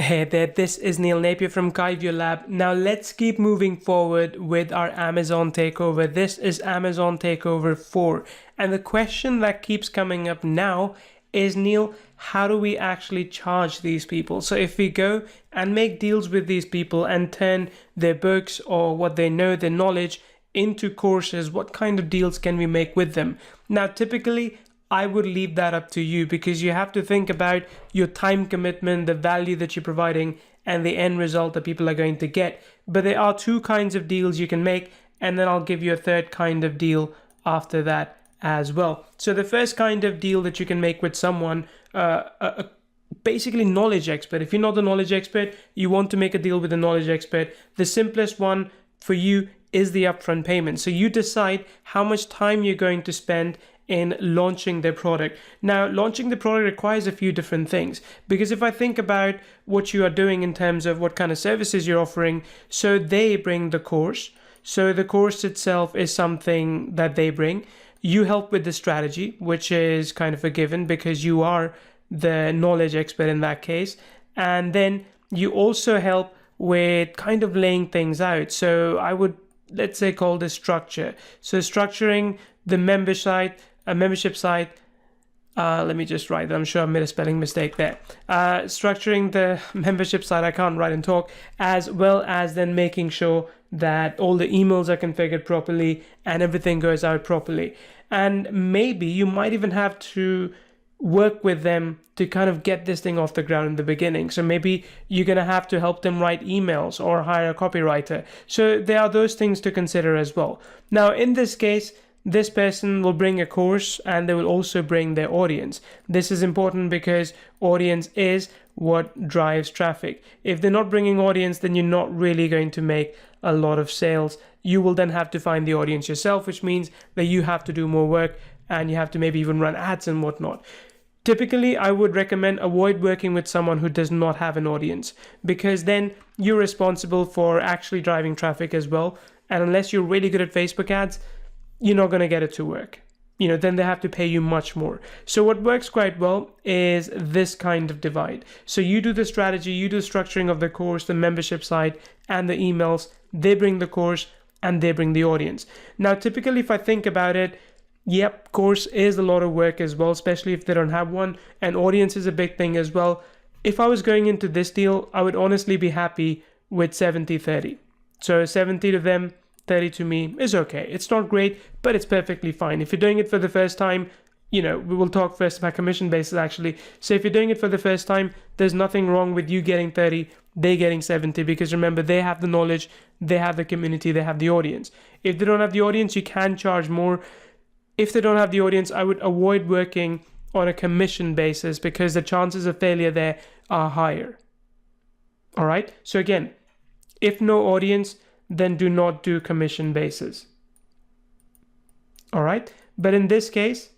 Hey there, this is Neil Napier from Guide Your Lab. Now let's keep moving forward with our Amazon takeover. This is Amazon Takeover 4. And the question that keeps coming up now is, Neil, how do we actually charge these people? So if we go and make deals with these people and turn their books or what they know, their knowledge, into courses, what kind of deals can we make with them? Now, typically, I would leave that up to you because you have to think about your time commitment, the value that you're providing, and the end result that people are going to get. But there are two kinds of deals you can make, and then I'll give you a third kind of deal after that as well. So the first kind of deal that you can make with someone, basically knowledge expert. If you're not the knowledge expert, you want to make a deal with a knowledge expert. The simplest one for you is the upfront payment. So you decide how much time you're going to spend in launching their product. Now, launching the product requires a few different things, because if I think about what you are doing in terms of what kind of services you're offering, so they bring the course. So the course itself is something that they bring. You help with the strategy, which is kind of a given because you are the knowledge expert in that case. And then you also help with kind of laying things out. So I would, let's say, call this structure. So structuring the membership site. Let me just write that. I'm sure I made a spelling mistake there. Structuring the membership site, I can't write and talk, as well as then making sure that all the emails are configured properly and everything goes out properly. And maybe you might even have to work with them to kind of get this thing off the ground in the beginning. So maybe you're going to have to help them write emails or hire a copywriter. So there are those things to consider as well. Now, in this case, this person will bring a course and they will also bring their audience. This is important because audience is what drives traffic. If they're not bringing audience, then you're not really going to make a lot of sales. You will then have to find the audience yourself, which means that you have to do more work and you have to maybe even run ads and whatnot. Typically, I would recommend avoid working with someone who does not have an audience, because then you're responsible for actually driving traffic as well. And unless you're really good at Facebook ads, you're not going to get it to work. Then they have to pay you much more. So what works quite well is this kind of divide. So you do the strategy, you do the structuring of the course, the membership site, and the emails. They bring the course and they bring the audience. Now, typically, if I think about it, yep, course is a lot of work as well, especially if they don't have one. And audience is a big thing as well. If I was going into this deal, I would honestly be happy with 70-30. So 70 to them, 30 to me is okay. It's not great, but it's perfectly fine. If you're doing it for the first time, we will talk first about commission basis actually. So if you're doing it for the first time, there's nothing wrong with you getting 30, they getting 70, because remember, they have the knowledge, they have the community, they have the audience. If they don't have the audience, you can charge more. If they don't have the audience, I would avoid working on a commission basis because the chances of failure there are higher. All right. So again, if no audience, then do not do commission basis. All right. But in this case,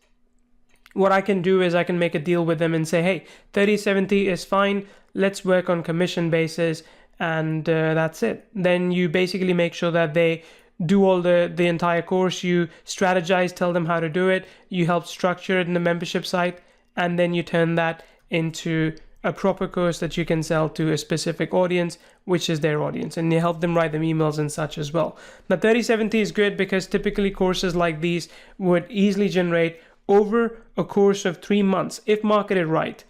what I can do is I can make a deal with them and say, hey, 30-70 is fine. Let's work on commission basis. And that's it. Then you basically make sure that they do all the entire course. You strategize, tell them how to do it. You help structure it in the membership site. And then you turn that into a proper course that you can sell to a specific audience, which is their audience, and you help them write them emails and such as well. Now, 30-70 is good because typically courses like these would easily generate over a course of 3 months, if marketed right,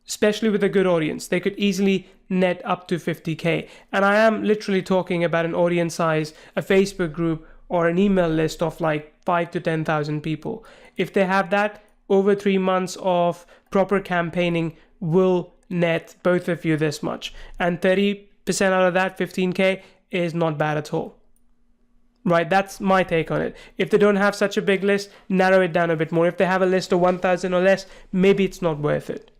especially with a good audience. They could easily net up to 50K. And I am literally talking about an audience size, a Facebook group, or an email list of like 5 to 10,000 people. If they have that, over 3 months of proper campaigning will net both of you this much. And 30% out of that, 15K, is not bad at all. Right, that's my take on it. If they don't have such a big list, narrow it down a bit more. If they have a list of 1,000 or less, maybe it's not worth it.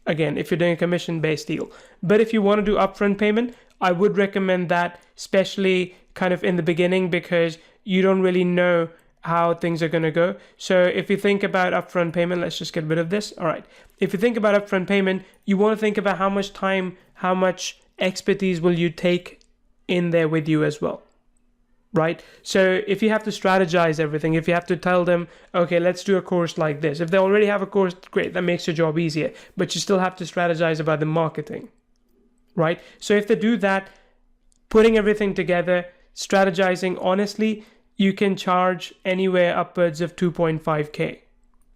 Again, if you're doing a commission-based deal. But if you want to do upfront payment, I would recommend that, especially kind of in the beginning, because you don't really know how things are going to go. So if you think about upfront payment, let's just get rid of this. All right. If you think about upfront payment, you want to think about how much time, how much expertise will you take in there with you as well. Right? So if you have to strategize everything, if you have to tell them, okay, let's do a course like this. If they already have a course, great, that makes your job easier. But you still have to strategize about the marketing. right? So if they do that, putting everything together, strategizing honestly, you can charge anywhere upwards of 2.5K.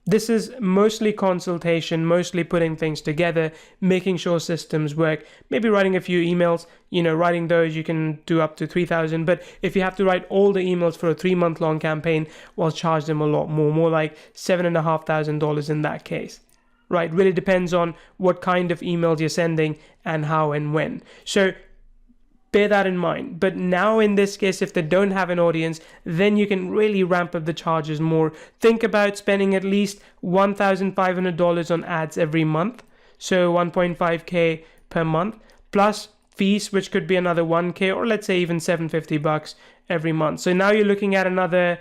This is mostly consultation, mostly putting things together, making sure systems work, maybe writing a few emails, writing those you can do up to 3,000. But if you have to write all the emails for a 3-month long campaign, well, charge them a lot more like $7,500 in that case, right? Really depends on what kind of emails you're sending and how and when. So bear that in mind. But now in this case, if they don't have an audience, then you can really ramp up the charges more. Think about spending at least $1,500 on ads every month. So 1.5K per month, plus fees, which could be another 1K, or let's say even $750 every month. So now you're looking at another,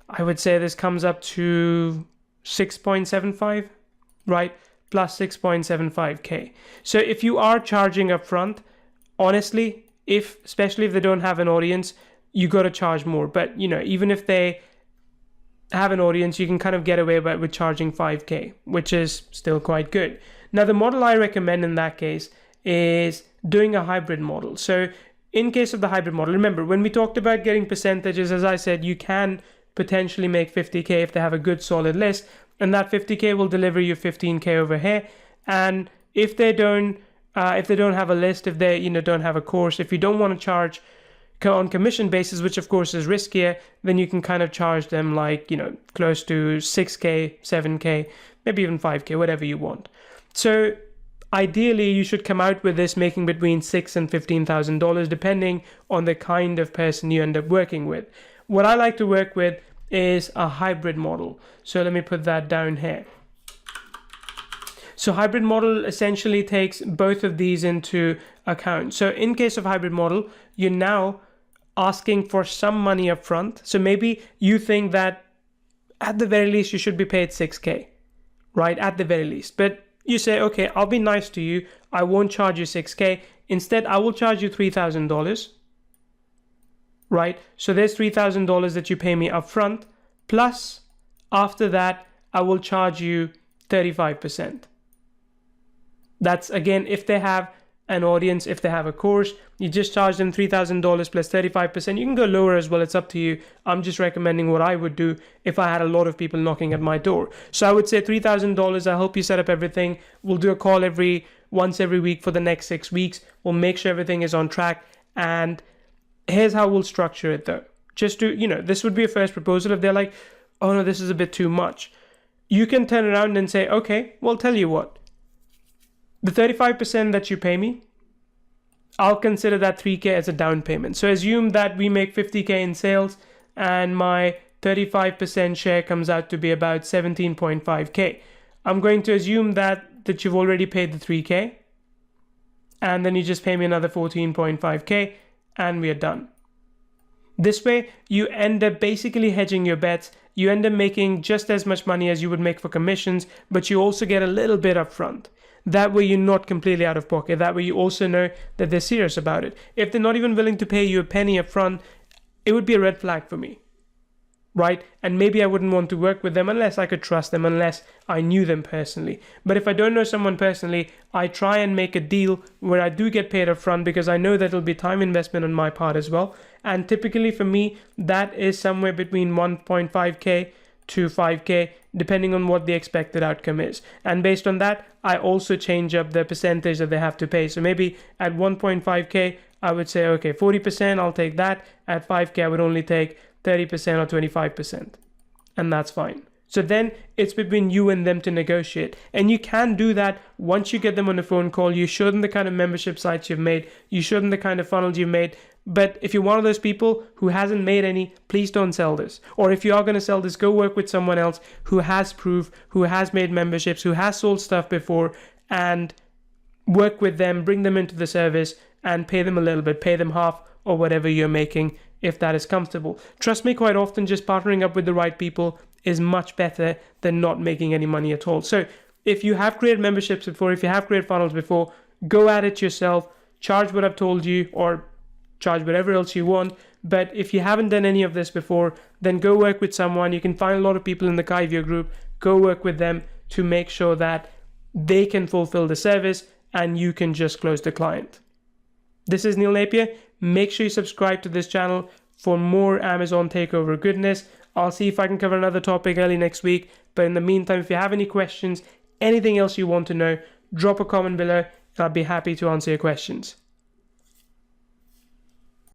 I would say this comes up to 6.75, right? Plus 6.75K. So if you are charging upfront, honestly, especially if they don't have an audience, you got to charge more. But even if they have an audience, you can kind of get away with charging 5K, which is still quite good. Now, the model I recommend in that case is doing a hybrid model. So in case of the hybrid model, remember when we talked about getting percentages, as I said, you can potentially make 50K if they have a good solid list, and that 50K will deliver you 15K over here. And if they don't have a list, if they don't have a course, if you don't want to charge on commission basis, which of course is riskier, then you can kind of charge them like close to 6K, 7K, maybe even 5K, whatever you want. So ideally you should come out with this making between $6,000 and $15,000 depending on the kind of person you end up working with. What I like to work with is a hybrid model. So let me put that down here. So hybrid model essentially takes both of these into account. So in case of hybrid model, you're now asking for some money up front. So maybe you think that at the very least you should be paid 6K, right? At the very least. But you say, okay, I'll be nice to you. I won't charge you 6K. Instead, I will charge you $3,000, right? So there's $3,000 that you pay me up front. Plus, after that, I will charge you 35%. That's again, if they have an audience, if they have a course, you just charge them $3,000 plus 35%. You can go lower as well. It's up to you. I'm just recommending what I would do if I had a lot of people knocking at my door. So I would say $3,000. I help you set up everything. We'll do a call once every week for the next 6 weeks. We'll make sure everything is on track. And here's how we'll structure it though. Just to, this would be a first proposal. If they're like, oh no, this is a bit too much, you can turn around and say, okay, well, tell you what. The 35% that you pay me, I'll consider that 3K as a down payment. So assume that we make 50K in sales and my 35% share comes out to be about 17.5K. I'm going to assume that you've already paid the 3K and then you just pay me another 14.5K and we are done. This way, you end up basically hedging your bets. You end up making just as much money as you would make for commissions, but you also get a little bit up front. That way you're not completely out of pocket. That way you also know that they're serious about it. If they're not even willing to pay you a penny up front, it would be a red flag for me, right? And maybe I wouldn't want to work with them unless I could trust them, unless I knew them personally. But if I don't know someone personally, I try and make a deal where I do get paid up front because I know that it'll be time investment on my part as well. And typically for me, that is somewhere between 1.5K to 5K, depending on what the expected outcome is. And based on that, I also change up the percentage that they have to pay. So maybe at 1.5K, I would say, okay, 40%, I'll take that. At 5K, I would only take 30% or 25%. And that's fine. So then it's between you and them to negotiate. And you can do that once you get them on a phone call. You show them the kind of membership sites you've made. You show them the kind of funnels you've made. But if you're one of those people who hasn't made any, please don't sell this. Or if you are going to sell this, go work with someone else who has proof, who has made memberships, who has sold stuff before, and work with them, bring them into the service and pay them a little bit, pay them half or whatever you're making if that is comfortable. Trust me, quite often just partnering up with the right people is much better than not making any money at all. So if you have created memberships before, if you have created funnels before, go at it yourself, charge what I've told you or charge whatever else you want. But if you haven't done any of this before, then go work with someone. You can find a lot of people in the Kaivya group. Go work with them to make sure that they can fulfill the service and you can just close the client. This is Neil Napier. Make sure you subscribe to this channel for more Amazon takeover goodness. I'll see if I can cover another topic early next week. But in the meantime, if you have any questions, anything else you want to know, drop a comment below and I'll be happy to answer your questions.